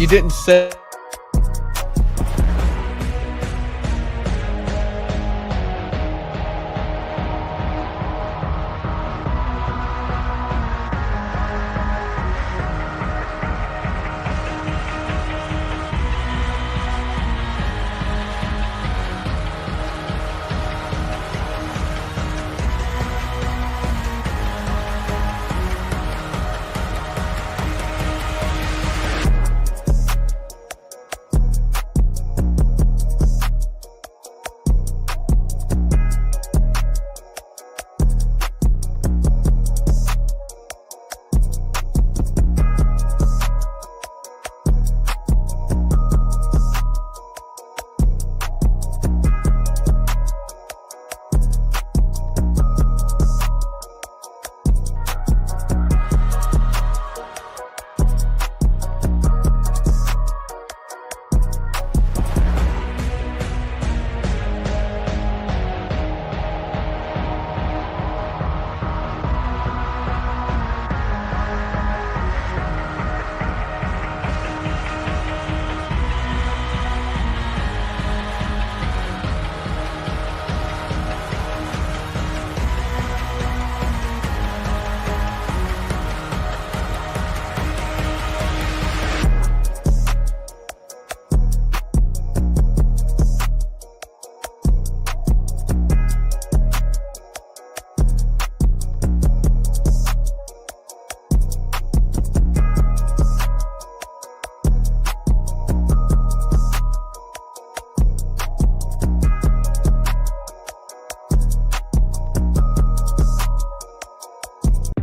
You didn't say.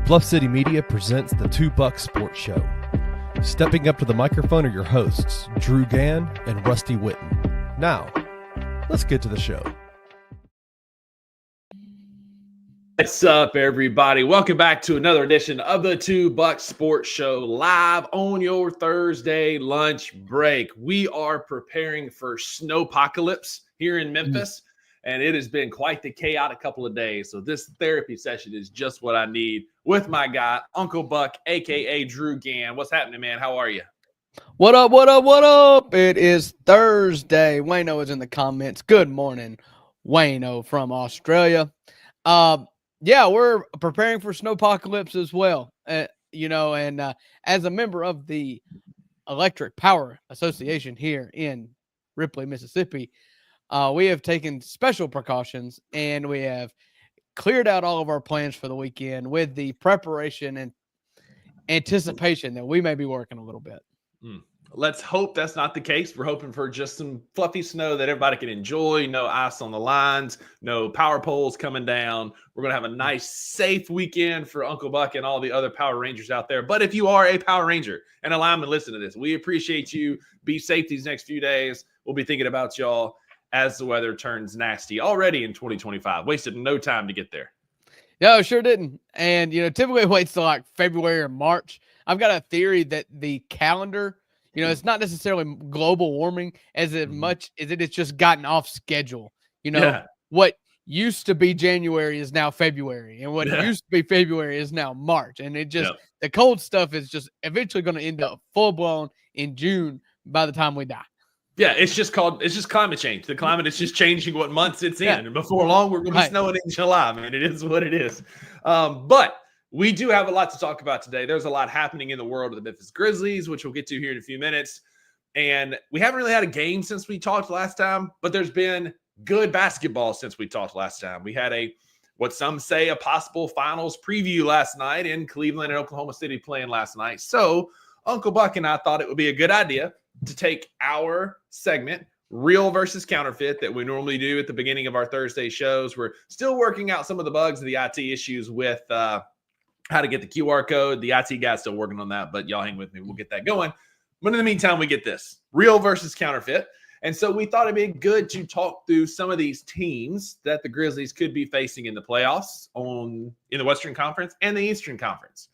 Bluff City Media presents the Two Bucks Sports Show. Stepping up to the microphone are your hosts, Drew Gann and Rusty Witten. Now, let's get to the show. What's up, everybody? Welcome back to another edition of the Two Bucks Sports Show, live on your Thursday lunch break. We are preparing for snowpocalypse here in Memphis, and it has been quite the chaotic couple of days. So this therapy session is just what I need with my guy, Uncle Buck, a.k.a. Drew Gann. What's happening, man? How are you? What up, what up, what up? It is Thursday. Wayno is in the comments. Good morning, Wayno from Australia. Yeah, we're preparing for snowpocalypse as well. And as a member of the Electric Power Association here in Ripley, Mississippi, we have taken special precautions and we have cleared out all of our plans for the weekend with the preparation and anticipation that we may be working a little bit. Let's hope that's not the case. We're hoping for just some fluffy snow that everybody can enjoy. No ice on the lines, no power poles coming down. We're going to have a nice, safe weekend for Uncle Buck and all the other Power Rangers out there. But if you are a Power Ranger and a lineman, listen to this. We appreciate you. Be safe these next few days. We'll be thinking about y'all as the weather turns nasty already in 2025. Wasted no time to get there. No, sure didn't. And, typically it waits till like February or March. I've got a theory that the calendar, it's not necessarily global warming as much as it has just gotten off schedule. What used to be January is now February, and what used to be February is now March. And the cold stuff is just eventually going to end up full blown in June by the time we die. Yeah, it's just climate change. The climate is just changing what months it's in. And before long, we're going to be snowing in July. Man, it is what it is. But we do have a lot to talk about today. There's a lot happening in the world of the Memphis Grizzlies, which we'll get to here in a few minutes. And we haven't really had a game since we talked last time, but there's been good basketball since we talked last time. We had what some say a possible finals preview last night in Cleveland and Oklahoma City playing last night. So Uncle Buck and I thought it would be a good idea to take our segment, Real versus Counterfeit, that we normally do at the beginning of our Thursday shows. We're still working out some of the bugs of the IT issues with how to get the QR code. The IT guy's still working on that, but y'all hang with me. We'll get that going. But in the meantime, we get this, Real versus Counterfeit. And so we thought it'd be good to talk through some of these teams that the Grizzlies could be facing in the playoffs in the Western Conference and the Eastern Conference.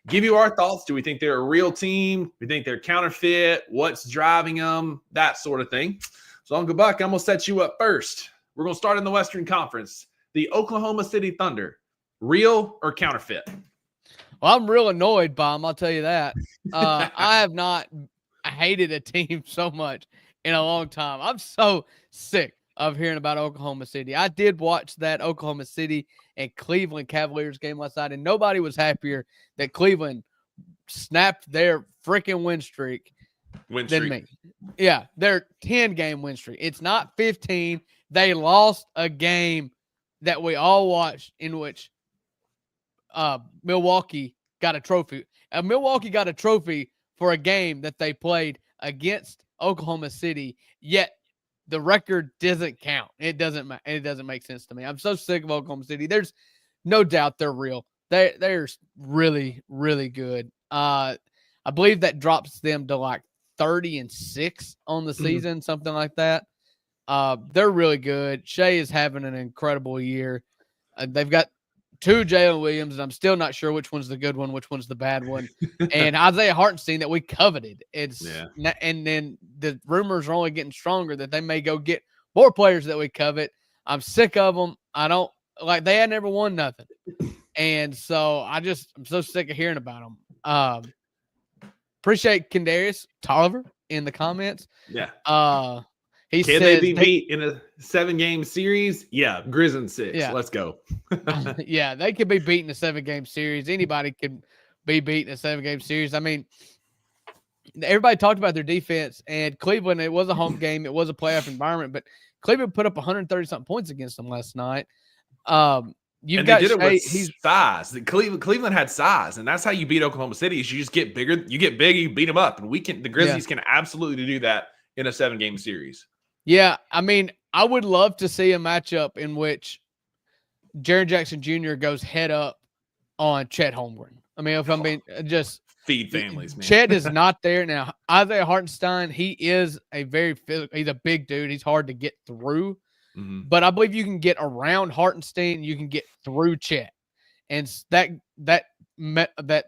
Give you our thoughts. Do we think they're a real team? Do we think they're counterfeit? What's driving them? That sort of thing. So, Uncle Buck, I'm going to set you up first. We're going to start in the Western Conference. The Oklahoma City Thunder, real or counterfeit? Well, I'm real annoyed by them, I'll tell you that. I have not hated a team so much in a long time. I'm so sick of hearing about Oklahoma City. I did watch that Oklahoma City and Cleveland Cavaliers game last night, and nobody was happier that Cleveland snapped their freaking win streak than me. Yeah, their 10-game win streak. It's not 15. They lost a game that we all watched in which Milwaukee got a trophy. Milwaukee got a trophy for a game that they played against Oklahoma City, yet the record doesn't count. It doesn't make sense to me. I'm so sick of Oklahoma City. There's no doubt they're real. They're really, really good. I believe that drops them to like 30-6 on the season, something like that. They're really good. Shea is having an incredible year. They've got 2 Jalen Williams, and I'm still not sure which one's the good one, which one's the bad one. And Isaiah Hartenstein that we coveted. And then the rumors are only getting stronger that they may go get more players that we covet. I'm sick of them. They had never won nothing. And so I'm so sick of hearing about them. Appreciate Kendarius Tolliver in the comments. Yeah. He Can says they be beat in a 7-game series? Yeah, Grizz in 6. Yeah. Let's go. Yeah, they could be beat in a 7-game series. Anybody could be beat in a 7-game series. I mean, everybody talked about their defense, and Cleveland, it was a home game. It was a playoff environment, but Cleveland put up 130-something points against them last night. They did it with size. Cleveland had size, and that's how you beat Oklahoma City. Is you just get bigger. You get big, you beat them up, and the Grizzlies can absolutely do that in a 7-game series. Yeah, I mean, I would love to see a matchup in which Jaren Jackson Jr. goes head up on Chet Holmgren. I mean, if I'm being just feed families, man. Chet is not there now. Isaiah Hartenstein, he is a very physical. He's a big dude. He's hard to get through. But I believe you can get around Hartenstein, you can get through Chet, and that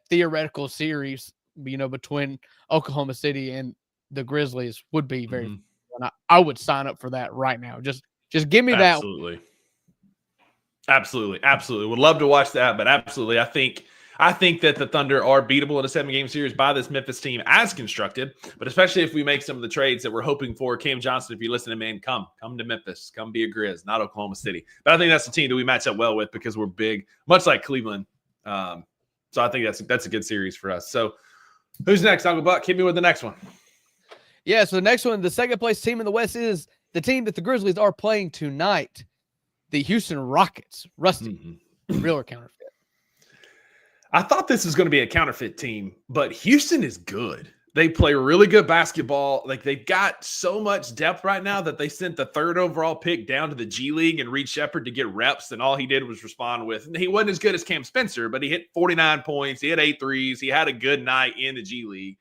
theoretical series, between Oklahoma City and the Grizzlies would be very. And I would sign up for that right now. Just give me that. Absolutely. Would love to watch that, but absolutely, I think that the Thunder are beatable in a 7-game series by this Memphis team as constructed, but especially if we make some of the trades that we're hoping for. Cam Johnson, if you listen to man, come to Memphis, come be a Grizz, not Oklahoma City. But I think that's the team that we match up well with because we're big, much like Cleveland. So I think that's a good series for us. So who's next, Uncle Buck? Hit me with the next one. Yeah, so the next one, the second place team in the West is the team that the Grizzlies are playing tonight, the Houston Rockets. Rusty, real or counterfeit? I thought this was going to be a counterfeit team, but Houston is good. They play really good basketball. Like, they've got so much depth right now that they sent the 3rd overall pick down to the G League and Reed Shepherd to get reps, and all he did was respond with. He wasn't as good as Cam Spencer, but he hit 49 points. He had 8 threes. He had a good night in the G League.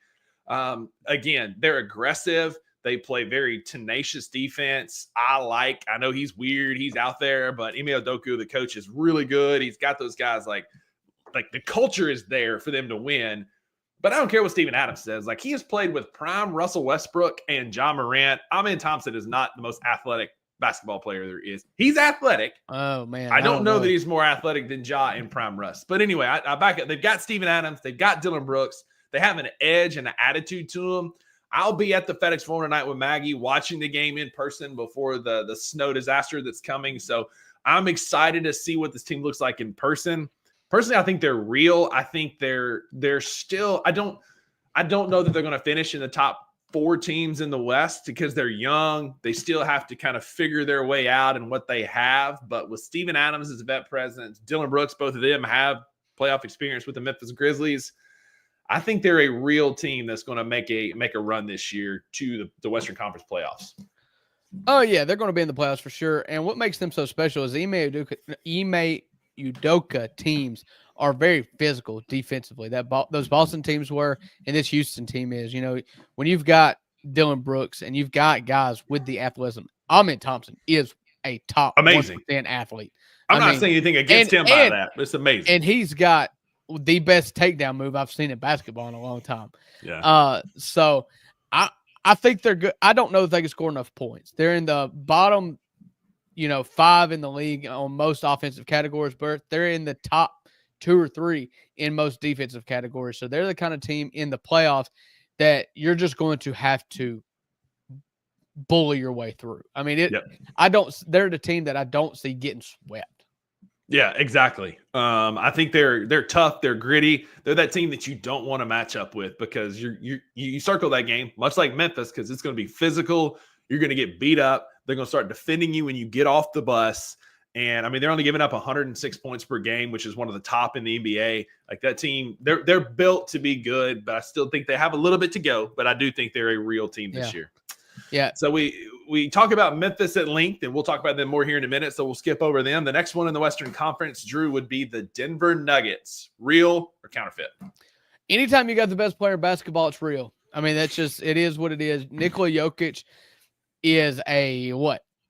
Again, they're aggressive. They play very tenacious defense. I know he's weird. He's out there, but Ime Udoka, the coach, is really good. He's got those guys like the culture is there for them to win. But I don't care what Steven Adams says. Like, he has played with prime Russell Westbrook and Ja Morant. Amen Thompson is not the most athletic basketball player there is. He's athletic. Oh, man. I don't know that he's more athletic than Ja and prime Russ. But anyway, I back up. They've got Steven Adams. They've got Dylan Brooks. They have an edge and an attitude to them. I'll be at the FedEx Forum tonight with Maggie watching the game in person before the snow disaster that's coming. So I'm excited to see what this team looks like in person. Personally, I think they're real. I think they're still – I don't know that they're going to finish in the top 4 teams in the West because they're young. They still have to kind of figure their way out and what they have. But with Steven Adams as a vet president, Dylan Brooks, both of them have playoff experience with the Memphis Grizzlies. I think they're a real team that's going to make a run this year to the Western Conference playoffs. Oh, yeah, they're going to be in the playoffs for sure. And what makes them so special is Ime Udoka teams are very physical defensively. Those Boston teams were, and this Houston team is. When you've got Dylan Brooks and you've got guys with the athleticism, Amen Thompson is a top amazing 1% athlete. I'm not saying anything against him by that, but it's amazing. And he's got the best takedown move I've seen in basketball in a long time. Yeah. So I think they're good. I don't know if they can score enough points. They're in the bottom, 5 in the league on most offensive categories, but they're in the top 2 or 3 in most defensive categories. So they're the kind of team in the playoffs that you're just going to have to bully your way through. I mean, Yep. they're the team that I don't see getting swept. Yeah, exactly. I think they're tough. They're gritty. They're that team that you don't want to match up with because you circle that game, much like Memphis, because it's going to be physical. You're going to get beat up. They're going to start defending you when you get off the bus. And I mean, they're only giving up 106 points per game, which is one of the top in the NBA. Like that team, they're built to be good, but I still think they have a little bit to go. But I do think they're a real team this year. Yeah. So we talk about Memphis at length, and we'll talk about them more here in a minute. So we'll skip over them. The next one in the Western Conference, Drew, would be the Denver Nuggets. Real or counterfeit? Anytime you got the best player in basketball, it's real. I mean, it is what it is. Nikola Jokic is a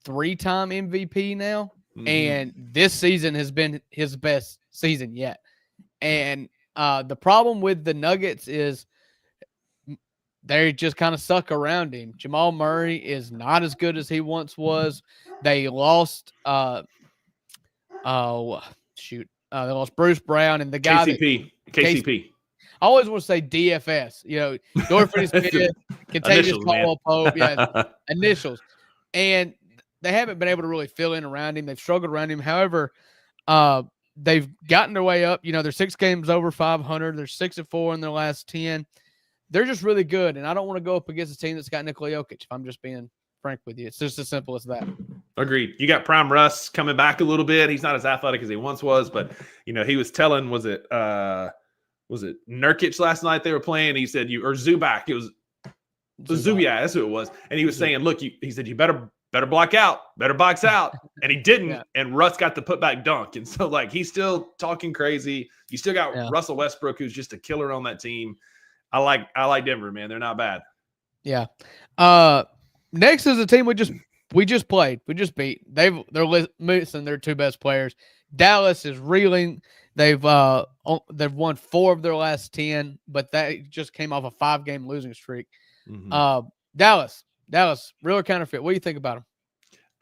3-time MVP now. Mm-hmm. And this season has been his best season yet. And the problem with the Nuggets is they just kind of suck around him. Jamal Murray is not as good as he once was. They lost they lost Bruce Brown and the guy KCP. I always want to say DFS. Dorfin Smith, Contagious Caldwell Pope, initials. And they haven't been able to really fill in around him. They've struggled around him. However, they've gotten their way up. They're 6 games over 500. They're 6-4 in their last 10. They're just really good, and I don't want to go up against a team that's got Nikola Jokic, if I'm just being frank with you. It's just as simple as that. Agreed. You got Prime Russ coming back a little bit. He's not as athletic as he once was, but, he was telling, was it Nurkic last night they were playing? He said, or Zubac. It was Zubac. That's who it was. And he was saying, look, he said, you better block out, better box out. And he didn't. And Russ got the putback dunk. And so, he's still talking crazy. You still got Russell Westbrook, who's just a killer on that team. I like Denver, man. They're not bad. Yeah. Next is a team we just played. We just beat. They're missing their 2 best players. Dallas is reeling. They've won 4 of their last 10, but that just came off a 5-game losing streak. Mm-hmm. Dallas, real or counterfeit? What do you think about them?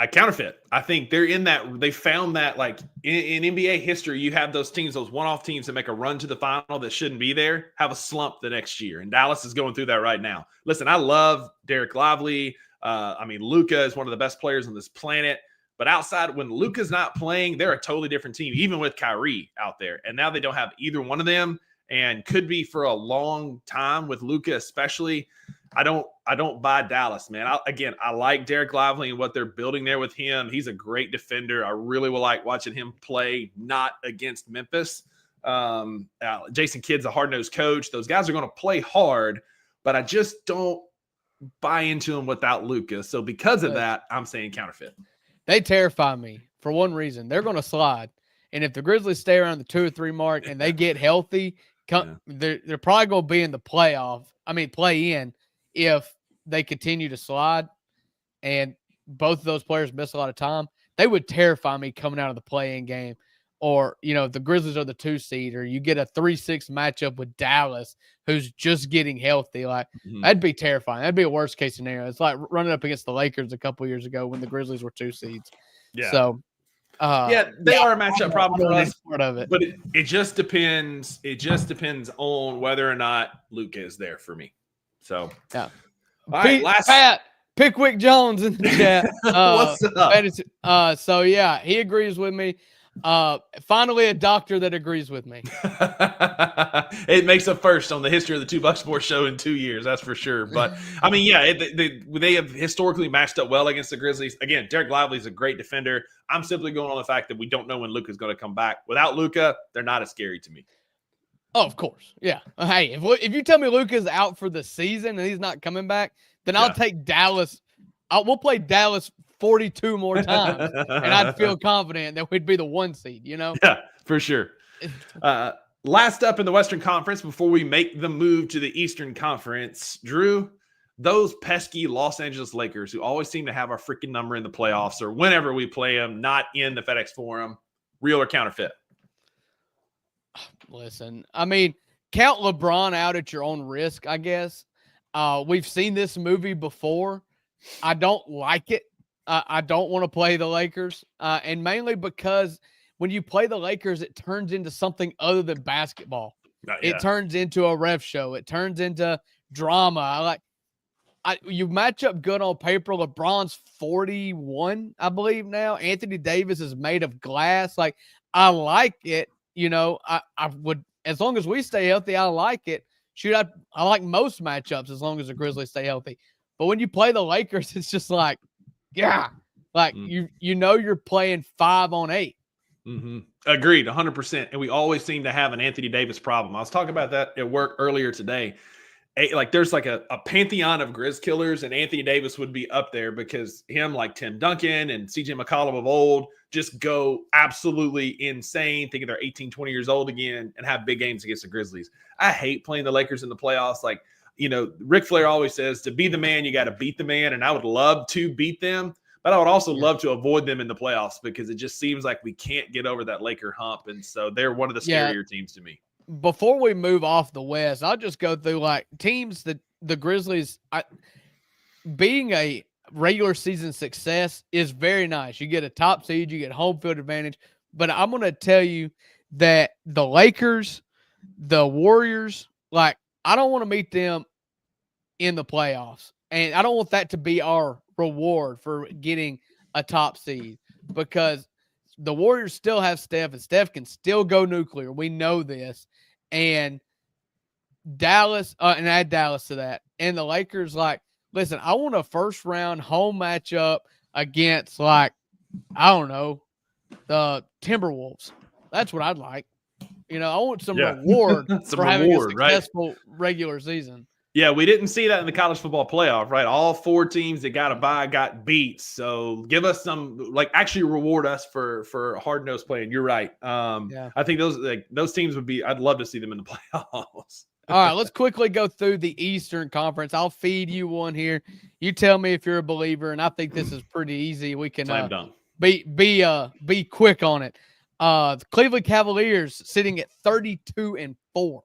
I counterfeit. I think they're in that. They found that, in NBA history, you have those teams, those one-off teams that make a run to the final that shouldn't be there, have a slump the next year. And Dallas is going through that right now. Listen, I love Derek Lively. Luka is one of the best players on this planet. But outside, when Luka's not playing, they're a totally different team, even with Kyrie out there. And now they don't have either one of them, and could be for a long time with Luka especially. I don't buy Dallas, man. I like Derek Lively and what they're building there with him. He's a great defender. I really will like watching him play, not against Memphis. Jason Kidd's a hard-nosed coach. Those guys are going to play hard, but I just don't buy into them without Luka. So because of that, I'm saying counterfeit. They terrify me for one reason. They're going to slide. And if the Grizzlies stay around the 2 or 3 mark and they get healthy, they're probably going to be in the play-in if they continue to slide. And both of those players miss a lot of time. They would terrify me coming out of the play-in game. Or, if the Grizzlies are the 2 seed, or you get a 3-6 matchup with Dallas, who's just getting healthy. That'd be terrifying. That'd be a worst case scenario. It's like running up against the Lakers a couple years ago when the Grizzlies were 2 seeds. Yeah. So, they are a matchup problem for us. Part of it, but it just depends. It just depends on whether or not Luka is there for me. So, yeah. All right, Pat Pickwick Jones in the chat. What's up? So he agrees with me. Finally, a doctor that agrees with me. It makes a first on the history of the 2 Bucks Sports Show in 2 years, that's for sure. But they have historically matched up well against the Grizzlies. Again, Derek Lively is a great defender. I'm simply going on the fact that we don't know when Luka's going to come back. Without Luka, they're not as scary to me. Oh, of course, yeah. Hey, if you tell me Luka's out for the season and he's not coming back, then I'll take Dallas. We'll play Dallas 42 more times, and I'd feel confident that we'd be the 1 seed, Yeah, for sure. Last up in the Western Conference before we make the move to the Eastern Conference, Drew, those pesky Los Angeles Lakers who always seem to have our freaking number in the playoffs or whenever we play them, not in the FedEx Forum, real or counterfeit? Listen, count LeBron out at your own risk, I guess. We've seen this movie before. I don't like it. I don't want to play the Lakers, and mainly because when you play the Lakers, it turns into something other than basketball. It turns into a ref show. It turns into drama. You match up good on paper. LeBron's 41, I believe now. Anthony Davis is made of glass. Like, I like it. I would, as long as we stay healthy, I like it. Shoot, I like most matchups as long as the Grizzlies stay healthy. But when you play the Lakers, it's just like, yeah, like you're playing 5-on-8. Mm-hmm. Agreed, 100%. And we always seem to have an Anthony Davis problem. I was talking about that at work earlier today. Like there's like a pantheon of Grizz killers, and Anthony Davis would be up there because him, like Tim Duncan and CJ McCollum of old, just go absolutely insane, thinking they're 18, 20 years old again and have big games against the Grizzlies. I hate playing the Lakers in the playoffs. Like, Ric Flair always says, to be the man, you got to beat the man. And I would love to beat them, but I would also love to avoid them in the playoffs because it just seems like we can't get over that Laker hump. And so they're one of the scarier teams to me. Before we move off the West, I'll just go through like teams that the Grizzlies, being a regular season success is very nice. You get a top seed, you get home field advantage. But I'm going to tell you that the Lakers, the Warriors, like, I don't want to meet them in the playoffs. And I don't want that to be our reward for getting a top seed, because the Warriors still have Steph, and Steph can still go nuclear. We know this. And Dallas, and add Dallas to that. And the Lakers, like, listen, I want a first-round home matchup against, like, I don't know, the Timberwolves. That's what I'd like. I want some reward for having a successful regular season. Yeah, we didn't see that in the college football playoff, right? All 4 teams that got a bye got beat. So give us some, like, actually reward us for hard-nosed playing. You're right. I think those teams would be – I'd love to see them in the playoffs. All right, let's quickly go through the Eastern Conference. I'll feed you one here. You tell me if you're a believer, and I think this is pretty easy. We can be quick on it. The Cleveland Cavaliers sitting at 32-4.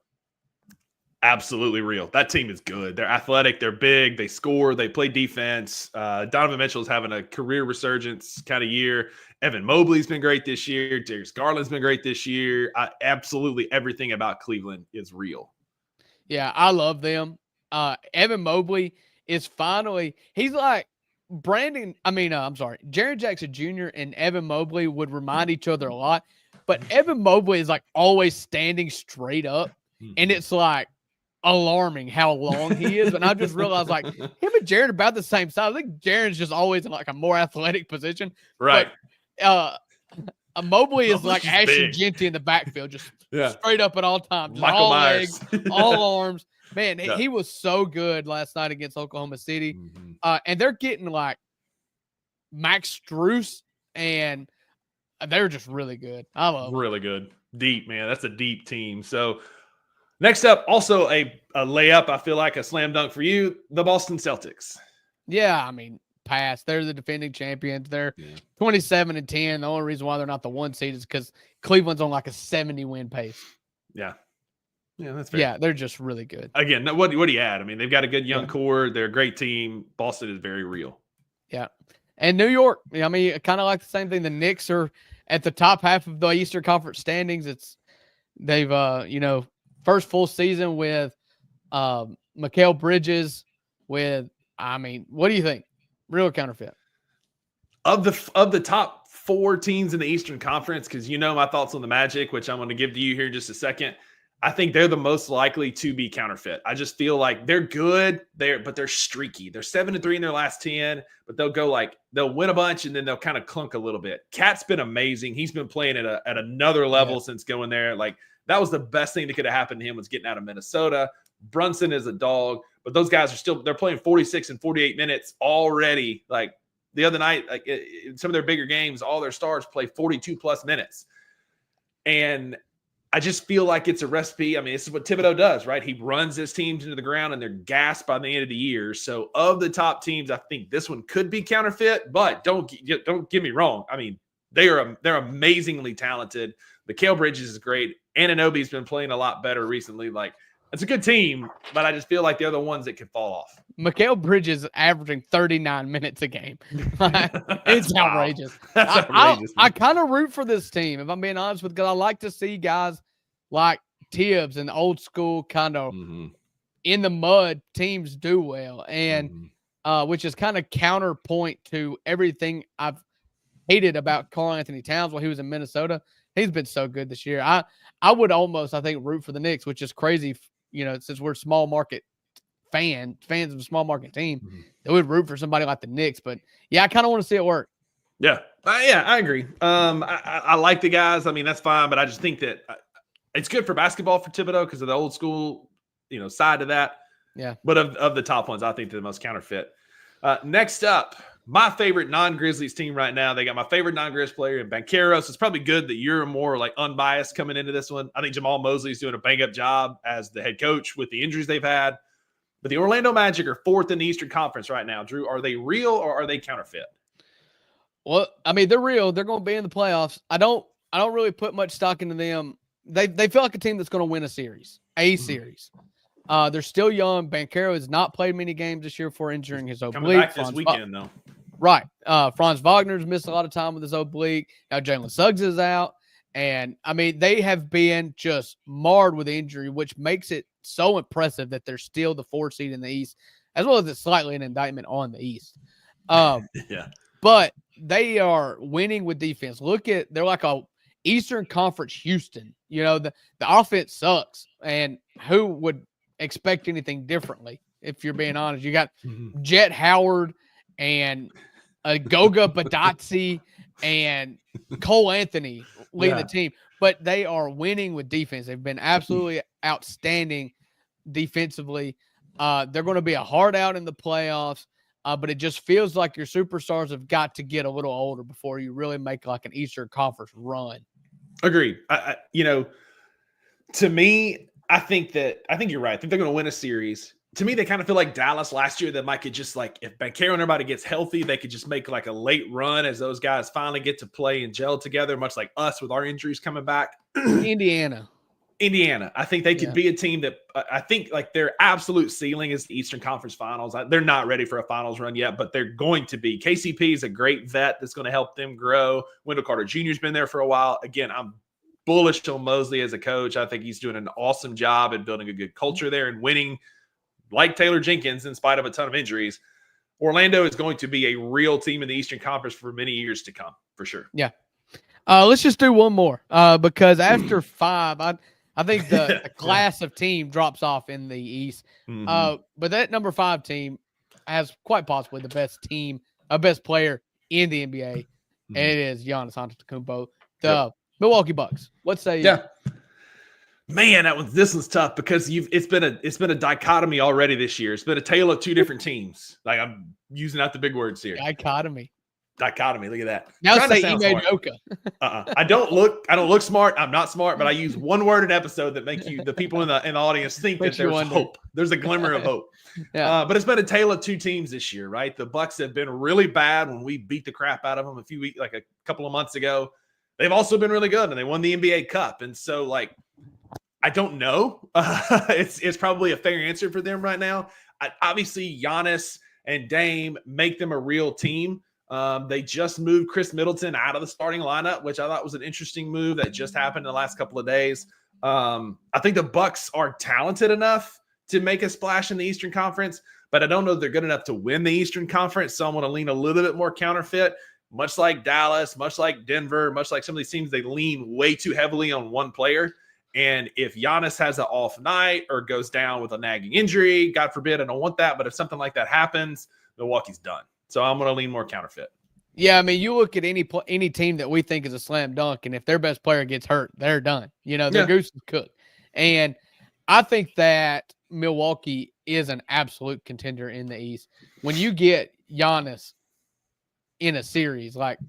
Absolutely real. That team is good. They're athletic. They're big. They score. They play defense. Donovan Mitchell's having a career resurgence kind of year. Evan Mobley's been great this year. Darius Garland's been great this year. Absolutely everything about Cleveland is real. Yeah, I love them. Evan Mobley is finally – he's like Jaren Jackson Jr. and Evan Mobley would remind each other a lot. But Evan Mobley is like always standing straight up, and it's like alarming how long he is. And I just realized like him and Jaren are about the same size. I think Jaren's just always in like a more athletic position. Right. But, Mobley is like Ashton Genty in the backfield, just straight up at all times. Just all Myers. Legs, all arms. Man, he was so good last night against Oklahoma City. And they're getting like Max Strus, and they're just really good. I love them. Really good. Deep, man. That's a deep team. So next up, also a layup, I feel like a slam dunk for you, the Boston Celtics. Yeah, I mean, pass. They're the defending champions. They're 27-10. The only reason why they're not the 1 seed is because Cleveland's on like a 70-win pace. Yeah. Yeah, that's fair. Yeah, they're just really good. Again, what do you add? I mean, they've got a good young core. They're a great team. Boston is very real. Yeah. And New York, I mean, kind of like the same thing. The Knicks are at the top half of the Eastern Conference standings. They've first full season with Mikal Bridges what do you think? Real counterfeit. Of the top 4 teams in the Eastern Conference, because my thoughts on the Magic, which I'm going to give to you here in just a second. I think they're the most likely to be counterfeit. I just feel like they're good but they're streaky. They're 7-3 in their last 10, but they'll win a bunch and then they'll kind of clunk a little bit. Cat's been amazing. He's been playing at another level since going there. Like, that was the best thing that could have happened to him, was getting out of Minnesota. Brunson is a dog, but those guys they're playing 46 and 48 minutes already. Like the other night, like in some of their bigger games, all their stars play 42 plus minutes. And I just feel like it's a recipe. I mean, this is what Thibodeau does, right? He runs his teams into the ground and they're gassed by the end of the year. So of the top teams, I think this one could be counterfeit, but don't get me wrong. I mean, they're amazingly talented. Mikal Bridges is great. Anunoby's been playing a lot better recently. Like, it's a good team, but I just feel like they're the ones that could fall off. Mikal Bridges averaging 39 minutes a game. It's outrageous. That's outrageous. I kind of root for this team, if I'm being honest with you, because I like to see guys like Tibbs and old school kind of in the mud teams do well, and which is kind of counterpoint to everything I've hated about Karl-Anthony Towns while he was in Minnesota. He's been so good this year. I would almost, I think, root for the Knicks, which is crazy, since we're small market fans of a small market team, they would root for somebody like the Knicks. But yeah, I kind of want to see it work. Yeah, I agree. I like the guys. I mean, that's fine, but I just think that it's good for basketball for Thibodeau because of the old school, side to that. Yeah. But of the top ones, I think they're the most counterfeit. Next up, my favorite non-Grizzlies team right now. They got my favorite non-Grizz player in Bancheros. It's probably good that you're more like unbiased coming into this one. I think Jamal Mosley's doing a bang-up job as the head coach with the injuries they've had. But the Orlando Magic are 4th in the Eastern Conference right now. Drew, are they real or are they counterfeit? Well, I mean, they're real. They're going to be in the playoffs. I don't really put much stock into them. They feel like a team that's going to win a series. They're still young. Banchero has not played many games this year for injuring his oblique. Coming back this weekend, though. Right. Franz Wagner's missed a lot of time with his oblique. Now Jalen Suggs is out. And, I mean, they have been just marred with injury, which makes it so impressive that they're still the 4th seed in the East, as well as it's slightly an indictment on the East. Yeah. But they are winning with defense. They're like a Eastern Conference Houston. The offense sucks. And who would expect anything differently, if you're being honest? You got Jet Howard and Goga Badatsi and Cole Anthony leading the team. But they are winning with defense. They've been absolutely outstanding defensively. They're going to be a hard out in the playoffs. But it just feels like your superstars have got to get a little older before you really make like an Eastern Conference run. Agreed. To me, I think you're right. I think they're going to win a series. To me, they kind of feel like Dallas last year that might could just like, if Banchero and everybody gets healthy, they could just make like a late run as those guys finally get to play and gel together, much like us with our injuries coming back. Indiana. I think they could be a team that I think like their absolute ceiling is the Eastern Conference Finals. They're not ready for a finals run yet, but they're going to be. KCP is a great vet that's going to help them grow. Wendell Carter Jr. has been there for a while. Again, I'm bullish on Mosley as a coach. I think he's doing an awesome job at building a good culture there and winning like Taylor Jenkins in spite of a ton of injuries. Orlando is going to be a real team in the Eastern Conference for many years to come, for sure. Yeah. Let's just do one more because after 5, I think the class of team drops off in the East. But that number 5 team has quite possibly the best player in the NBA, and it is Giannis Antetokounmpo, the Milwaukee Bucks. What say you? Yeah. Man, this one's tough because it's been a dichotomy already this year. It's been a tale of 2 different teams. Like I'm using out the big words here. Dichotomy. Look at that. Now say Ime Udoka. I don't look smart. I'm not smart, but I use one word an episode that make the people in the audience think that there's hope. There's a glimmer of hope. But it's been a tale of 2 teams this year, right? The Bucks have been really bad when we beat the crap out of them a couple of months ago. They've also been really good, and they won the NBA Cup. And so, like, I don't know. It's probably a fair answer for them right now. Obviously, Giannis and Dame make them a real team. They just moved Chris Middleton out of the starting lineup, which I thought was an interesting move that just happened in the last couple of days. I think the Bucks are talented enough to make a splash in the Eastern Conference, but I don't know if they're good enough to win the Eastern Conference. So I'm going to lean a little bit more counterfeit, much like Dallas, much like Denver, much like some of these teams. They lean way too heavily on one player. And if Giannis has an off night or goes down with a nagging injury, God forbid, I don't want that. But if something like that happens, Milwaukee's done. So I'm going to lean more counterfeit. Yeah, I mean, you look at any team that we think is a slam dunk, and if their best player gets hurt, they're done. Their goose is cooked. And I think that Milwaukee is an absolute contender in the East. When you get Giannis in a series, like,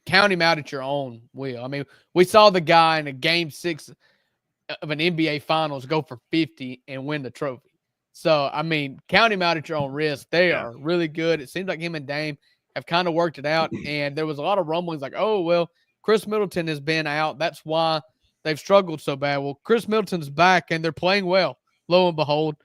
count him out at your own will. I mean, we saw the guy in a Game 6 of an NBA Finals go for 50 and win the trophy. So, I mean, count him out at your own risk. They are really good. It seems like him and Dame have kind of worked it out. And there was a lot of rumblings like, oh, well, Chris Middleton has been out. That's why they've struggled so bad. Well, Chris Middleton's back and they're playing well, lo and behold.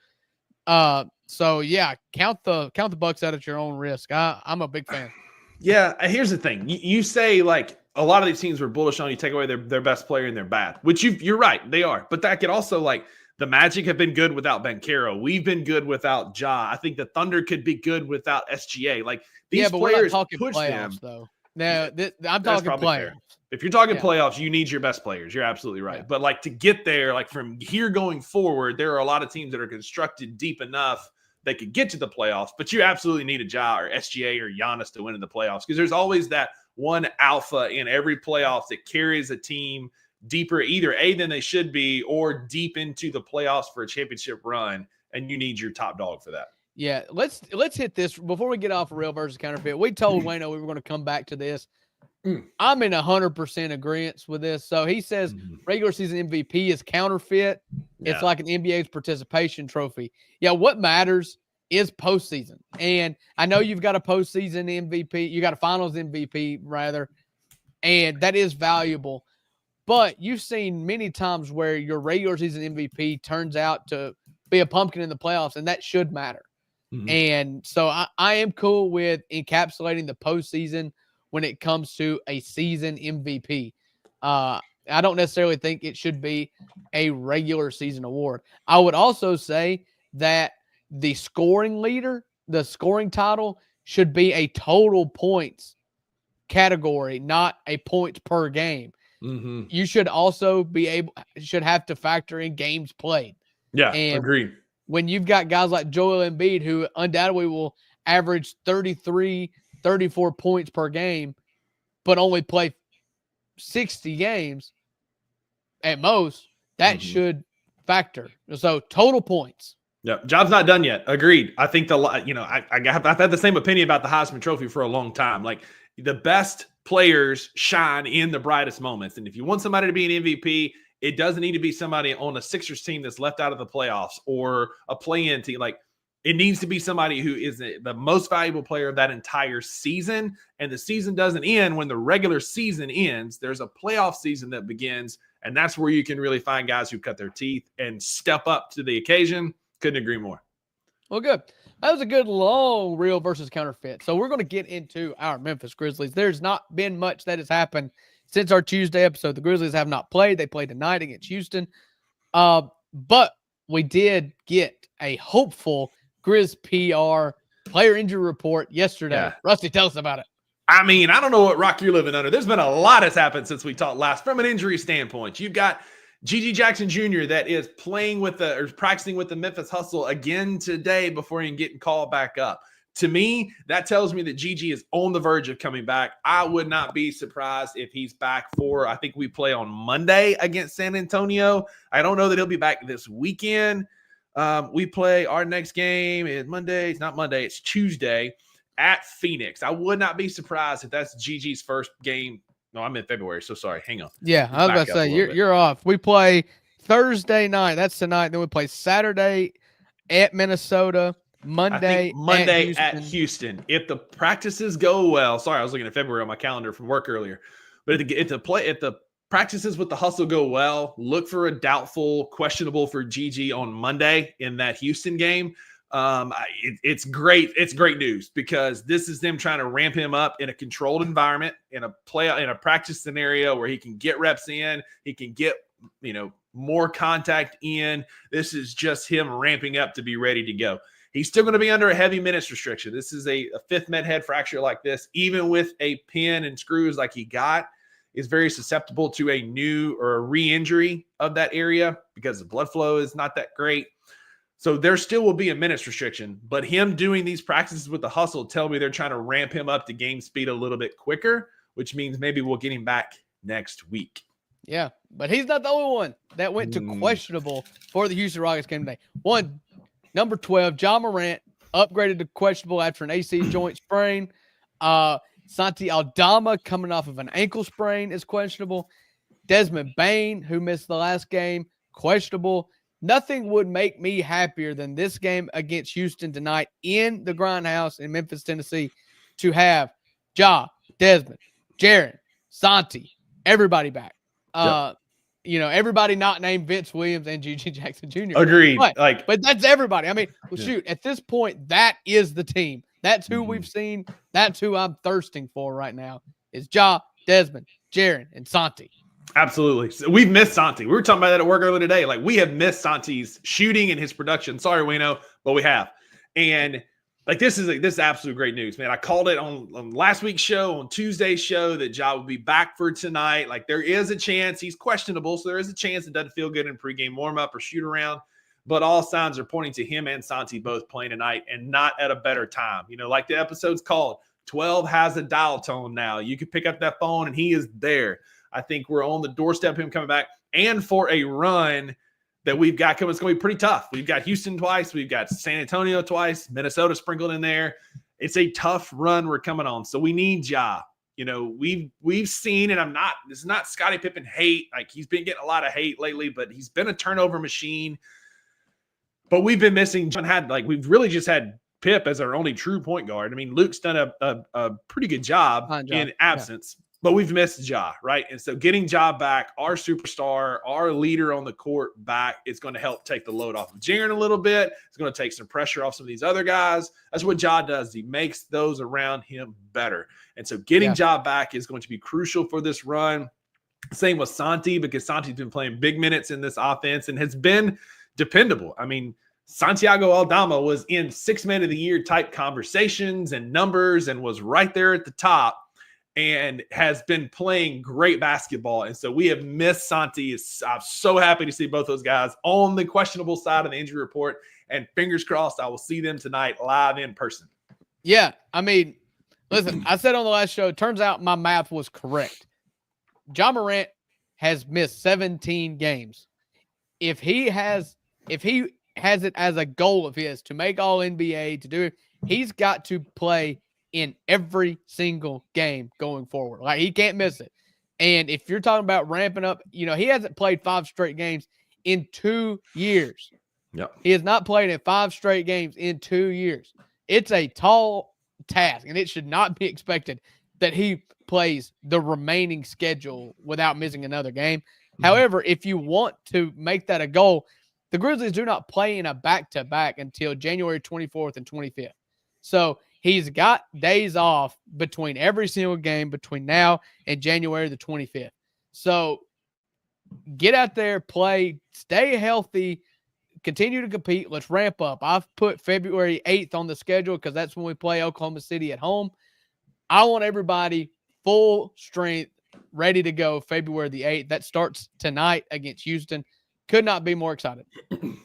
So yeah, count the Bucks out at your own risk. I'm a big fan. Yeah, here's the thing. You say like a lot of these teams were bullish on you take away their best player and they're bad, which you're right, they are. But that could also like The Magic have been good without Banchero. We've been good without Ja. I think the Thunder could be good without SGA. Like these but players we're not talking push playoffs, them. though. No, I'm That's talking probably playoffs. fair. If you're talking playoffs, you need your best players. You're absolutely right. Yeah. But like to get there, like from here going forward, there are a lot of teams that are constructed deep enough they could get to the playoffs. But you absolutely need a Ja or SGA or Giannis to win in the playoffs because there's always that one alpha in every playoffs that carries a team deeper, either A than they should be or deep into the playoffs for a championship run. And you need your top dog for that. Yeah, let's hit this before we get off of real versus counterfeit. We told Wayno we were going to come back to this. I'm in 100% agreement with this. So he says regular season MVP is counterfeit. Yeah. It's like an NBA's participation trophy. Yeah, what matters is postseason. And I know you've got a postseason MVP. You got a finals MVP, rather, and that is valuable. But you've seen many times where your regular season MVP turns out to be a pumpkin in the playoffs, and that should matter. And so I am cool with encapsulating the postseason when it comes to a season MVP. I don't necessarily think it should be a regular season award. I would also say that the scoring leader, the scoring title, should be a total points category, not a points per game. You should also should have to factor in games played. Yeah, agreed. When you've got guys like Joel Embiid, who undoubtedly will average 33, 34 points per game, but only play 60 games at most, that should factor. So total points. Yeah, job's not done yet. Agreed. I think I've had the same opinion about the Heisman Trophy for a long time. Like the best players shine in the brightest moments. And if you want somebody to be an MVP, it doesn't need to be somebody on a Sixers team that's left out of the playoffs or a play-in team. Like it needs to be somebody who is the most valuable player of that entire season. And the season doesn't end when the regular season ends. There's a playoff season that begins, and that's where you can really find guys who cut their teeth and step up to the occasion. Couldn't agree more. Well, good. That was a good long real versus counterfeit. So we're going to get into our Memphis Grizzlies. There's not been much that has happened since our Tuesday episode. The Grizzlies have not played. They played tonight against Houston. But we did get a hopeful Grizz PR player injury report yesterday. Yeah. Rusty, tell us about it. I mean, I don't know what rock you're living under. There's been a lot has happened since we talked last from an injury standpoint. You've got G.G. Jackson Jr. that is practicing with the Memphis Hustle again today before even getting called back up. To me, that tells me that Gigi is on the verge of coming back. I would not be surprised if he's back I think we play on Monday against San Antonio. I don't know that he'll be back this weekend. We play our next game is Monday. It's not Monday. It's Tuesday at Phoenix. I would not be surprised if that's Gigi's first game. No, I'm in February. So sorry. Hang on. Yeah, I was about to say, you're off. We play Thursday night. That's tonight. Then we play Saturday at Minnesota. Monday at Houston. If the practices go well, sorry, I was looking at February on my calendar from work earlier. But if the practices with the Hustle go well, look for a doubtful, questionable for Gigi on Monday in that Houston game. It's great. It's great news because this is them trying to ramp him up in a controlled environment, in a practice scenario where he can get reps in, he can get more contact in. This is just him ramping up to be ready to go. He's still going to be under a heavy minutes restriction. This is a fifth med head fracture like this, even with a pin and screws like he got, is very susceptible to a new or a re-injury of that area because the blood flow is not that great. So there still will be a minutes restriction, but him doing these practices with the Hustle tell me they're trying to ramp him up to game speed a little bit quicker, which means maybe we'll get him back next week. Yeah, but he's not the only one that went to questionable for the Houston Rockets game today. Number 12, Ja Morant, upgraded to questionable after an AC joint sprain. Santi Aldama, coming off of an ankle sprain, is questionable. Desmond Bane, who missed the last game, questionable. Nothing would make me happier than this game against Houston tonight in the Grindhouse in Memphis, Tennessee, to have Ja, Desmond, Jaren, Santi, everybody back. Yep. Everybody not named Vince Williams and G.G. Jackson Jr. Agreed. But that's everybody. I mean, shoot, at this point, that is the team. That's who we've seen. That's who I'm thirsting for right now is Ja, Desmond, Jaren, and Santi. Absolutely. So we've missed Santi. We were talking about that at work earlier today. Like, we have missed Santi's shooting and his production. Sorry, Wayno, but we have. And like, this is absolute great news, man. I called it on last week's show, on Tuesday's show, that Ja will be back for tonight. Like, there is a chance he's questionable, so there is a chance it doesn't feel good in pregame warm-up or shoot around. But all signs are pointing to him and Santi both playing tonight, and not at a better time. You know, like the episode's called, 12 has a dial tone now. You can pick up that phone and he is there. I think we're on the doorstep of him coming back, and for a run that we've got coming. It's going to be pretty tough. We've got Houston twice. We've got San Antonio twice. Minnesota sprinkled in there. It's a tough run we're coming on. So we need Ja. You know, we've seen, and this is not Scottie Pippen hate. Like, he's been getting a lot of hate lately, but he's been a turnover machine. But we've been missing. We've really just had Pip as our only true point guard. I mean, Luke's done a pretty good job in absence. Yeah. But we've missed Ja, right? And so getting Ja back, our superstar, our leader on the court back, is going to help take the load off of Jaren a little bit. It's going to take some pressure off some of these other guys. That's what Ja does. He makes those around him better. And so getting Ja back is going to be crucial for this run. Same with Santi, because Santi's been playing big minutes in this offense and has been dependable. I mean, Santiago Aldama was in 6 Man of the Year type conversations and numbers and was right there at the top, and has been playing great basketball. And so we have missed Santi. I'm so happy to see both those guys on the questionable side of the injury report, and fingers crossed I will see them tonight live in person. Yeah, I mean, listen, I said on the last show, it turns out my math was correct. Ja Morant has missed 17 games. If he has it as a goal of his to make all NBA, to do it, he's got to play in every single game going forward. Like, he can't miss it. And if you're talking about ramping up, you know, he hasn't played 5 straight games in 2 years. Yep. He has not played in 5 straight games in 2 years. It's a tall task, and it should not be expected that he plays the remaining schedule without missing another game. Mm-hmm. However, if you want to make that a goal, the Grizzlies do not play in a back-to-back until January 24th and 25th. So he's got days off between every single game between now and January the 25th. So get out there, play, stay healthy, continue to compete. Let's ramp up. I've put February 8th on the schedule because that's when we play Oklahoma City at home. I want everybody full strength, ready to go February the 8th. That starts tonight against Houston. Could not be more excited.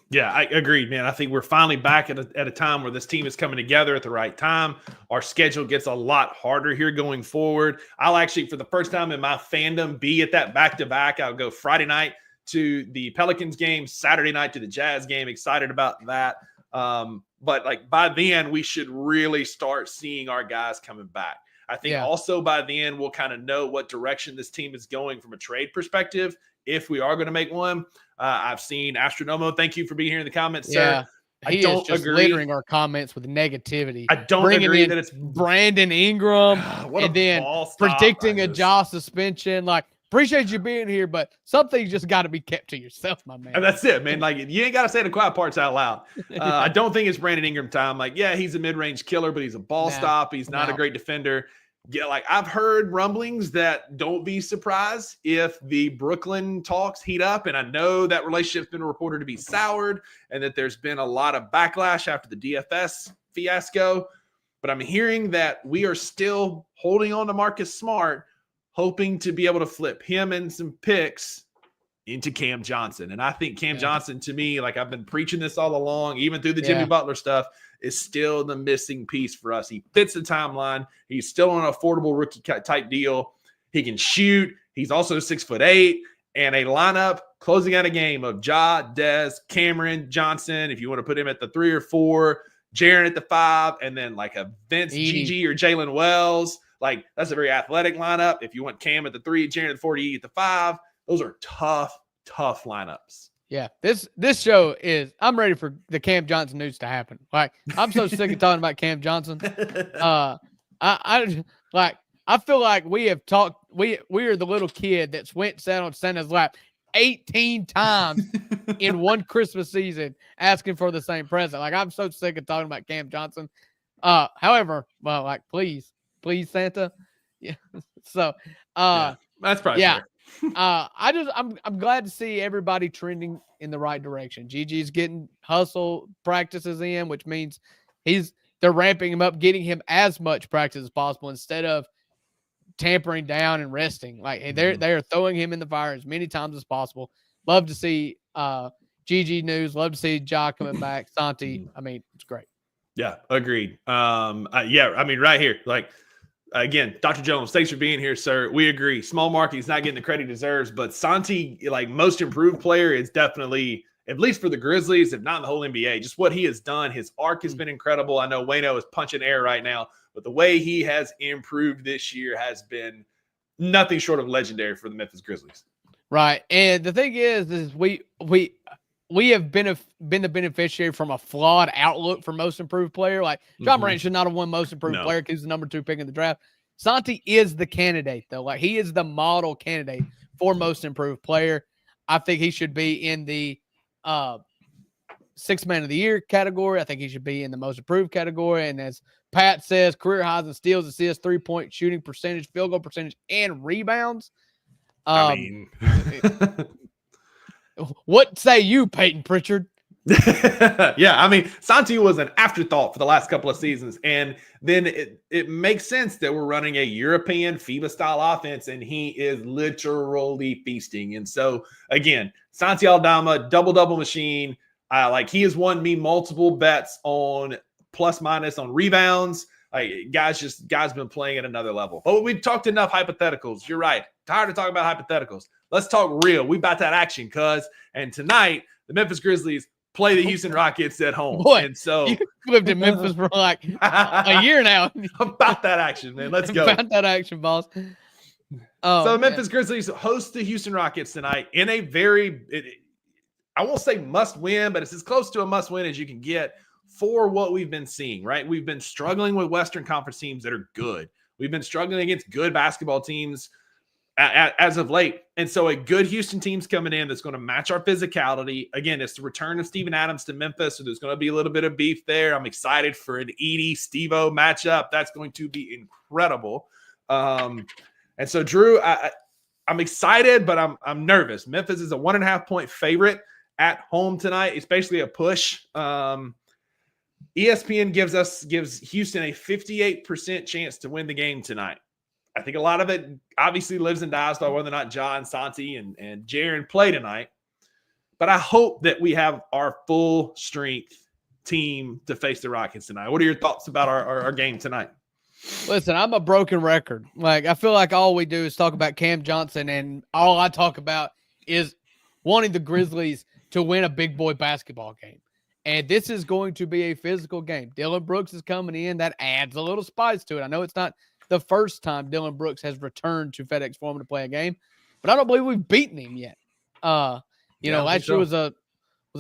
Yeah, I agree, man. I think we're finally back at a time where this team is coming together at the right time. Our schedule gets a lot harder here going forward. I'll actually, for the first time in my fandom, be at that back-to-back. I'll go Friday night to the Pelicans game, Saturday night to the Jazz game. Excited about that. But like, by then, we should really start seeing our guys coming back. I think also by then we'll kind of know what direction this team is going from a trade perspective, if we are going to make one. I've seen Astronomo. Thank you for being here in the comments, sir. He is just littering our comments with negativity. I don't agree that it's Brandon Ingram and then predicting a Ja suspension. Like, appreciate you being here, but something's just got to be kept to yourself, my man. And that's it, man. Like, you ain't got to say the quiet parts out loud. I don't think it's Brandon Ingram time. Like, yeah, he's a mid-range killer, but he's a ball stop. He's not a great defender. Yeah, like, I've heard rumblings that don't be surprised if the Brooklyn talks heat up. And I know that relationship's been reported to be soured and that there's been a lot of backlash after the DFS fiasco. But I'm hearing that we are still holding on to Marcus Smart, hoping to be able to flip him and some picks into Cam Johnson. And I think Cam Johnson, to me, like, I've been preaching this all along, even through the Jimmy Butler stuff, is still the missing piece for us. He fits the timeline. He's still on an affordable rookie type deal. He can shoot. He's also 6'8", and a lineup closing out a game of Ja, Dez, Cameron, Johnson, if you want to put him at the 3 or 4, Jaren at the 5, and then like a Vince, Gigi, or Jalen Wells. Like, that's a very athletic lineup. If you want Cam at the 3, Jaren at the 4, at the 5, those are tough lineups. Yeah, this show is, I'm ready for the Cam Johnson news to happen. Like, I'm so sick of talking about Cam Johnson. I feel like we have talked, we are the little kid that's went and sat on Santa's lap 18 times in one Christmas season asking for the same present. Like, I'm so sick of talking about Cam Johnson. However, well, like, please Santa. Yeah. So, that's probably fair. I'm glad to see everybody trending in the right direction. Gigi's getting hustle practices in, which means they're ramping him up, getting him as much practice as possible instead of tampering down and resting. Like they're throwing him in the fire as many times as possible. Love to see Gigi news. Love to see Ja coming back. Santi, I mean, it's great. Yeah, agreed. Yeah, I mean, right here, like, again, Dr. Jones, thanks for being here, sir. We agree. Small market, he's not getting the credit he deserves, but Santi, like, most improved player is definitely, at least for the Grizzlies, if not in the whole NBA, just what he has done. His arc has been incredible. I know Wayno is punching air right now, but the way he has improved this year has been nothing short of legendary for the Memphis Grizzlies. Right. And the thing is we have been the beneficiary from a flawed outlook for most improved player. Like Ja Morant should not have won most improved player because he's the number 2 pick in the draft. Santi is the candidate, though. Like, he is the model candidate for most improved player. I think he should be in the 6th man of the year category. I think he should be in the most improved category. And as Pat says, career highs in steals, assists, 3-point shooting percentage, field goal percentage, and rebounds. I mean, what say you, Peyton Pritchard? Yeah, I mean, Santi was an afterthought for the last couple of seasons, and then it makes sense that we're running a European FIBA-style offense, and he is literally feasting. And so, again, Santi Aldama, double-double machine. Like, he has won me multiple bets on plus-minus on rebounds. Like, guys been playing at another level. But we've talked enough hypotheticals. You're right. Tired of talking about hypotheticals. Let's talk real. We about that action, cuz. And tonight, the Memphis Grizzlies play the Houston Rockets at home. Boy, and so you lived in Memphis for like a year now. About that action, man. Let's go. About that action, boss. So the Memphis Grizzlies host the Houston Rockets tonight in a very, I won't say must win, but it's as close to a must win as you can get for what we've been seeing, right? We've been struggling with Western Conference teams that are good. We've been struggling against good basketball teams as of late. And so a good Houston team's coming in that's going to match our physicality. Again, it's the return of Steven Adams to Memphis, so there's going to be a little bit of beef there. I'm excited for an Edie Steve-O matchup. That's going to be incredible. And so, Drew, I'm excited, but I'm nervous. Memphis is a 1.5-point favorite at home tonight. It's basically a push. ESPN gives Houston a 58% chance to win the game tonight. I think a lot of it obviously lives and dies by whether or not Ja and Santi and Jaren play tonight. But I hope that we have our full strength team to face the Rockets tonight. What are your thoughts about our game tonight? Listen, I'm a broken record. Like, I feel like all we do is talk about Cam Johnson, and all I talk about is wanting the Grizzlies to win a big boy basketball game. And this is going to be a physical game. Dylan Brooks is coming in. That adds a little spice to it. I know it's not the first time Dylan Brooks has returned to FedEx Forum to play a game, but I don't believe we've beaten him yet. Last year was a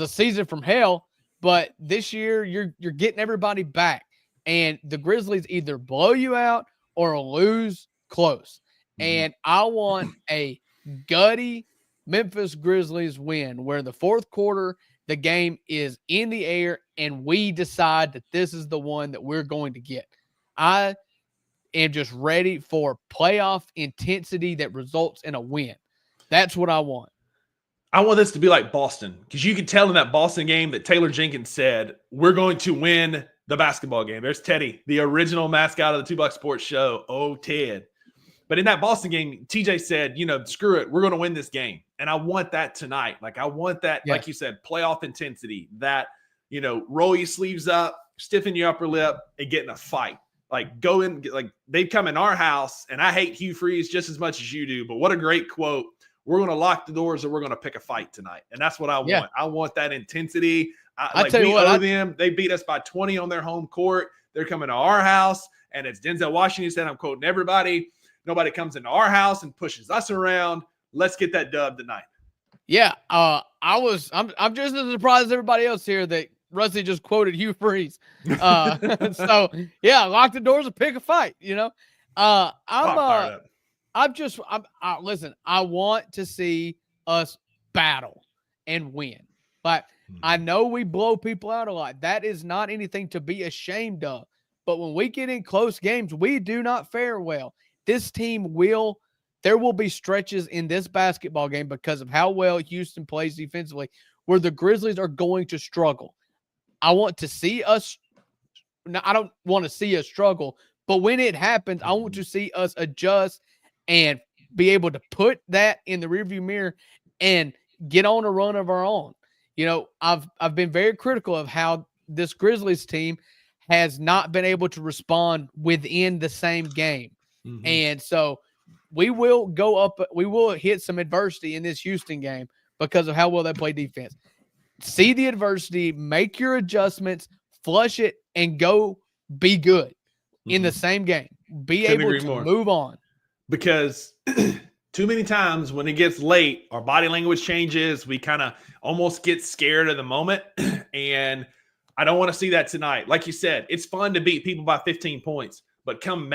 season from hell, but this year you're getting everybody back, and the Grizzlies either blow you out or lose close. And I want a gutty Memphis Grizzlies win where the fourth quarter the game is in the air and we decide that this is the one that we're going to get. I am just ready for playoff intensity that results in a win. That's what I want. I want this to be like Boston, because you could tell in that Boston game that Taylor Jenkins said, we're going to win the basketball game. There's Teddy, the original mascot of the 2 Buck Sports Show. Oh, Ted. But in that Boston game, TJ said, screw it, we're going to win this game. And I want that tonight. Like, I want that, like you said, playoff intensity, that, roll your sleeves up, stiffen your upper lip, and get in a fight. Like, go in, like, they've come in our house, and I hate Hugh Freeze just as much as you do, but what a great quote. We're going to lock the doors and we're going to pick a fight tonight. And that's what I want. I want that intensity. They beat us by 20 on their home court. They're coming to our house, and it's Denzel Washington said, I'm quoting everybody. Nobody comes into our house and pushes us around. Let's get that dub tonight. Yeah. I'm just as surprised as everybody else here that Rusty just quoted Hugh Freeze. So yeah, lock the doors and pick a fight, Listen, I want to see us battle and win. But I know we blow people out a lot. That is not anything to be ashamed of. But when we get in close games, we do not fare well. This team there will be stretches in this basketball game because of how well Houston plays defensively where the Grizzlies are going to struggle. I want to see us – no, I don't want to see us struggle, but when it happens, I want to see us adjust and be able to put that in the rearview mirror and get on a run of our own. You know, I've been very critical of how this Grizzlies team has not been able to respond within the same game. Mm-hmm. And so we will hit some adversity in this Houston game because of how well they play defense. See the adversity, make your adjustments, flush it, and go be good in the same game. Be able to move on. Because too many times when it gets late, our body language changes. We kind of almost get scared of the moment. And I don't want to see that tonight. Like you said, it's fun to beat people by 15 points. But come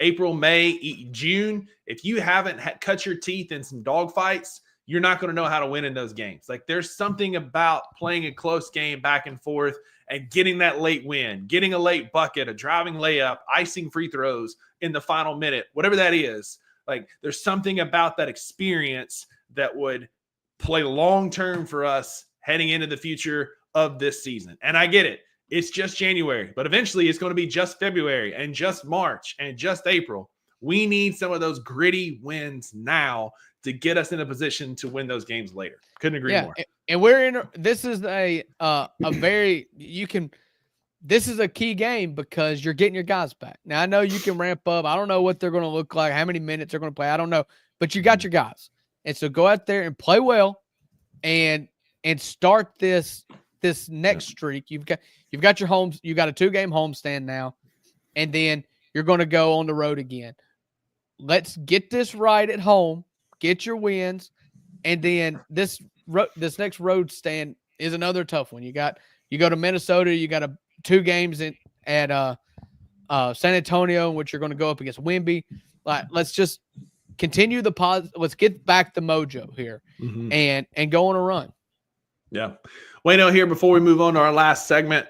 April, May, June, if you haven't cut your teeth in some dogfights, you're not going to know how to win in those games. Like there's something about playing a close game back and forth and getting that late win, getting a late bucket, a driving layup, icing free throws in the final minute, whatever that is. Like there's something about that experience that would play long-term for us heading into the future of this season. And I get it. It's just January, but eventually it's going to be just February and just March and just April. We need some of those gritty wins now to get us in a position to win those games later. Couldn't agree more. And we're in. This is this is a key game because you're getting your guys back. Now I know you can ramp up. I don't know what they're going to look like, how many minutes they're going to play. I don't know, but you got your guys, and so go out there and play well, and start this next streak. You've got your homes. You got a 2-game homestand now, and then you're going to go on the road again. Let's get this right at home. Get your wins, and then this next road stand is another tough one. You go to Minnesota. You got 2 games at San Antonio, in which you're going to go up against Wemby. Like, let's just continue the positive. Let's get back the mojo here, and go on a run. Yeah, Wayno here. Before we move on to our last segment,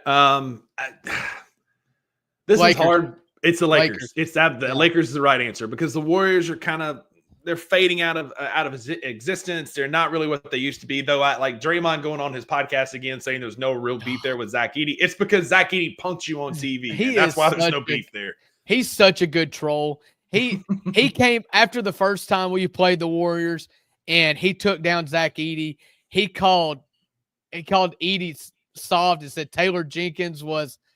this is hard. It's the Lakers. The Lakers is the right answer because the Warriors are they're fading out of existence. They're not really what they used to be, though. I like Draymond going on his podcast again saying there's no real beef there with Zach Edey. It's because Zach Edey punked you on TV. That's why there's no beef there. He's such a good troll. He came after the first time we played the Warriors, and he took down Zach Edey. He called Edey soft and said Janky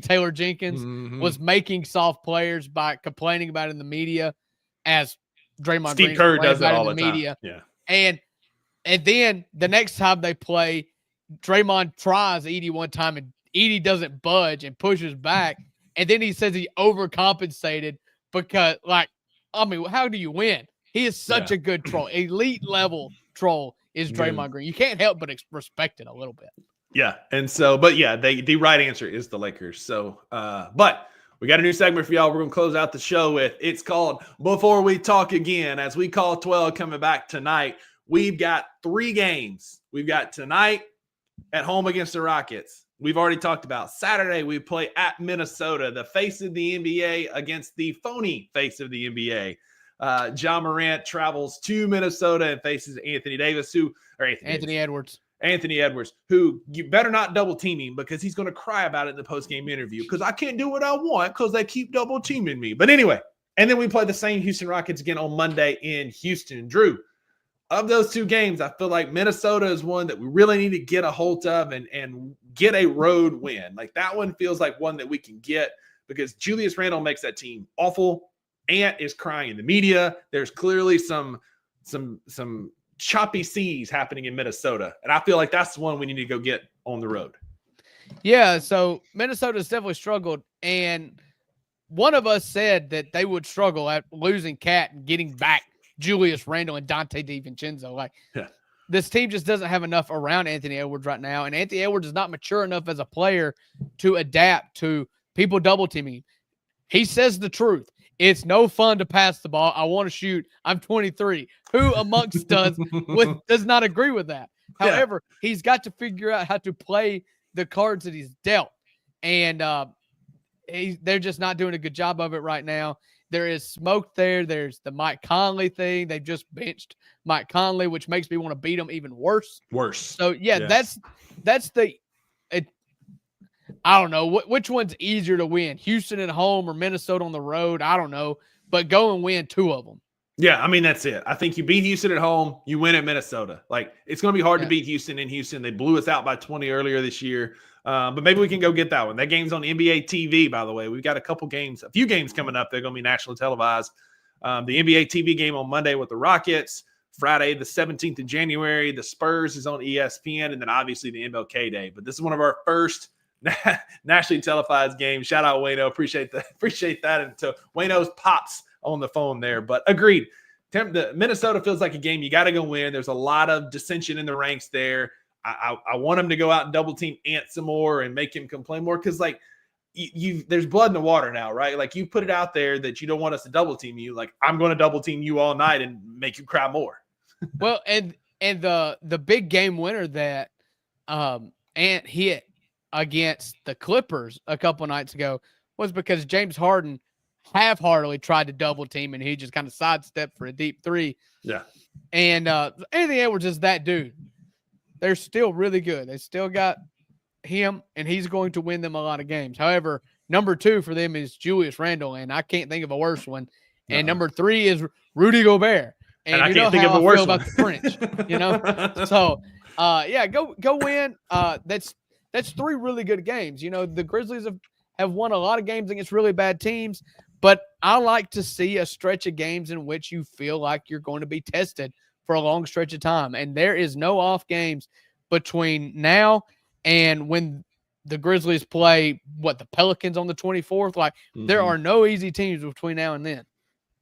Taylor Jenkins was making soft players by complaining about it in the media, as Draymond Steve Green Kerr does it all in the media. Yeah. And then the next time they play, Draymond tries Edey one time and Edey doesn't budge and pushes back. And then he says he overcompensated because, how do you win? He is such a good troll. Elite level troll is Draymond Green. You can't help but respect it a little bit. Yeah. And so, but yeah, the right answer is the Lakers. So, but we got a new segment for y'all. We're going to close out the show with. It's called Before We Talk Again. As we call 12 coming back tonight, we've got 3 games. We've got tonight at home against the Rockets. We've already talked about Saturday. We play at Minnesota, the face of the NBA against the phony face of the NBA. Ja Morant travels to Minnesota and faces Anthony Edwards, who you better not double team him because he's going to cry about it in the post-game interview because I can't do what I want because they keep double teaming me. But anyway, and then we play the same Houston Rockets again on Monday in Houston. Drew, of those 2 games, I feel like Minnesota is one that we really need to get a hold of and get a road win. Like that one feels like one that we can get because Julius Randle makes that team awful. Ant is crying in the media. There's clearly some choppy seas happening in Minnesota. And I feel like that's the one we need to go get on the road. Yeah, so Minnesota's definitely struggled. And one of us said that they would struggle at losing Cat and getting back Julius Randle and Dante DiVincenzo. This team just doesn't have enough around Anthony Edwards right now. And Anthony Edwards is not mature enough as a player to adapt to people double teaming him. He says the truth. It's no fun to pass the ball. I want to shoot. I'm 23. Who amongst us does not agree with that? However, he's got to figure out how to play the cards that he's dealt. And they're just not doing a good job of it right now. there is smoke there. There's the Mike Conley thing. They just benched Mike Conley, which makes me want to beat them even worse. So that's the. I don't know which one's easier to win, Houston at home or Minnesota on the road. I don't know, but go and win 2 of them. Yeah, I mean, that's it. I think you beat Houston at home, you win at Minnesota. Like, it's going to be hard to beat Houston in Houston. They blew us out by 20 earlier this year. But maybe we can go get that one. That game's on NBA TV, by the way. We've got a few games coming up. They're going to be nationally televised. The NBA TV game on Monday with the Rockets. Friday, the 17th of January, the Spurs is on ESPN. And then obviously the MLK Day. But this is one of our first nationally televised games. Shout out Wayno. Appreciate that. And to Wayno's pops on the phone there. But agreed. The Minnesota feels like a game you got to go win. There's a lot of dissension in the ranks there. I want him to go out and double team Ant some more and make him complain more, because like there's blood in the water now, right? Like, you put it out there that you don't want us to double team you. Like, I'm going to double team you all night and make you cry more. Well, and the big game winner that Ant hit against the Clippers a couple nights ago was because James Harden half-heartedly tried to double team and he just kind of sidestepped for a deep 3. Yeah. And Anthony Edwards is that dude. They're still really good. They still got him, and he's going to win them a lot of games. However, number 2 for them is Julius Randle, and I can't think of a worse one. And number 3 is Rudy Gobert. And I can't think of a worse one. About the French, you know? So, go win. That's 3 really good games. You know, the Grizzlies have won a lot of games against really bad teams, but I like to see a stretch of games in which you feel like you're going to be tested for a long stretch of time. And there is no off games between now and when the Grizzlies play, the Pelicans on the 24th. Like, there are no easy teams between now and then.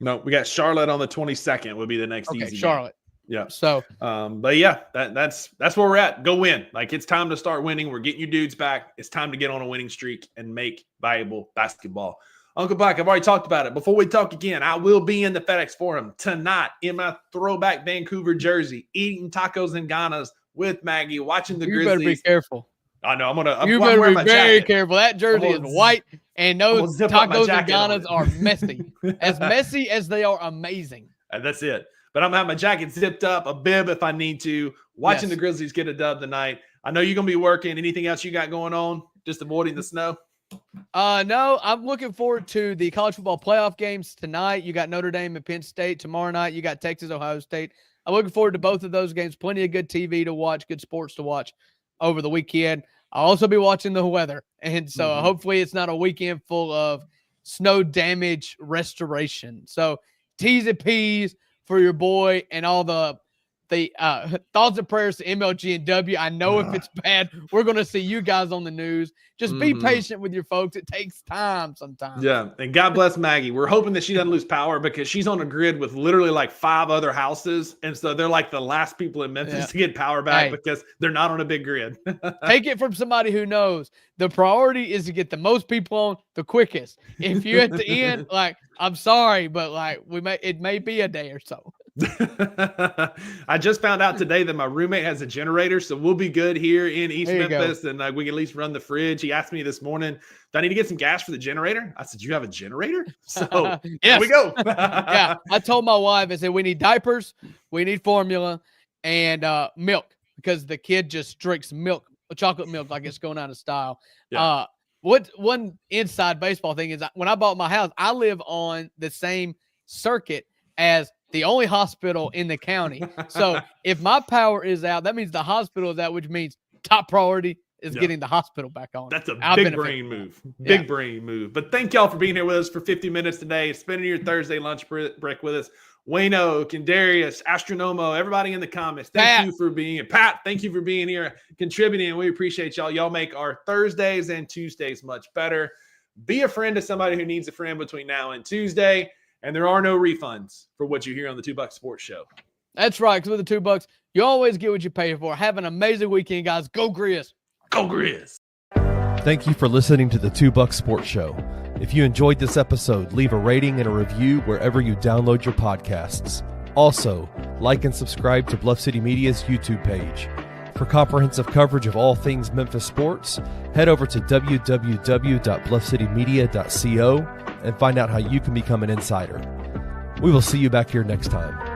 No, we got Charlotte on the 22nd would be the next easy Charlotte. Game. Yeah. So, but yeah, that's where we're at. Go win. Like, it's time to start winning. We're getting your dudes back. It's time to get on a winning streak and make valuable basketball. Uncle Black, I've already talked about it. Before we talk again, I will be in the FedEx Forum tonight in my throwback Vancouver jersey, eating tacos and ganas with Maggie, watching the Grizzlies. You better be careful. I know. You better be very careful. That jersey is white, and those tacos and ganas are messy. As messy as they are amazing. And that's it. But I'm going to have my jacket zipped up, a bib if I need to, watching the Grizzlies get a dub tonight. I know you're going to be working. Anything else you got going on? Just avoiding the snow? No, I'm looking forward to the college football playoff games tonight. You got Notre Dame and Penn State. Tomorrow night, you got Texas, Ohio State. I'm looking forward to both of those games. Plenty of good TV to watch, good sports to watch over the weekend. I'll also be watching the weather. And so hopefully it's not a weekend full of snow damage restoration. So T's and P's for your boy and all the thoughts and prayers to MLG and W. I know if it's bad, we're going to see you guys on the news. Just be patient with your folks. It takes time sometimes. Yeah, and God bless Maggie. We're hoping that she doesn't lose power because she's on a grid with literally like 5 other houses. And so they're like the last people in Memphis to get power back because they're not on a big grid. Take it from somebody who knows. The priority is to get the most people on the quickest. If you're at the end, like, I'm sorry, but like it may be a day or so. I just found out today that my roommate has a generator, so we'll be good here in East Memphis, and we can at least run the fridge. He asked me this morning, do I need to get some gas for the generator? I said, you have a generator? So here we go. Yeah, I told my wife, I said, we need diapers, we need formula, and milk, because the kid just drinks milk, chocolate milk, like it's going out of style. Yeah. One inside baseball thing is when I bought my house, I live on the same circuit as the only hospital in the county. So if my power is out, that means the hospital is out, which means top priority is getting the hospital back on. That's a big brain move. Big brain move. But thank y'all for being here with us for 50 minutes today, spending your Thursday lunch break with us. Wayno, Kendarius, Astronomo, everybody in the comments. Thank you for being here. Pat, thank you for being here, contributing. We appreciate y'all. Y'all make our Thursdays and Tuesdays much better. Be a friend to somebody who needs a friend between now and Tuesday. And there are no refunds for what you hear on the $2 Sports Show. That's right. Because with the $2, you always get what you pay for. Have an amazing weekend, guys. Go Grizz. Go Grizz. Thank you for listening to the $2 Sports Show. If you enjoyed this episode, leave a rating and a review wherever you download your podcasts. Also, like and subscribe to Bluff City Media's YouTube page. For comprehensive coverage of all things Memphis sports, head over to www.bluffcitymedia.co and find out how you can become an insider. We will see you back here next time.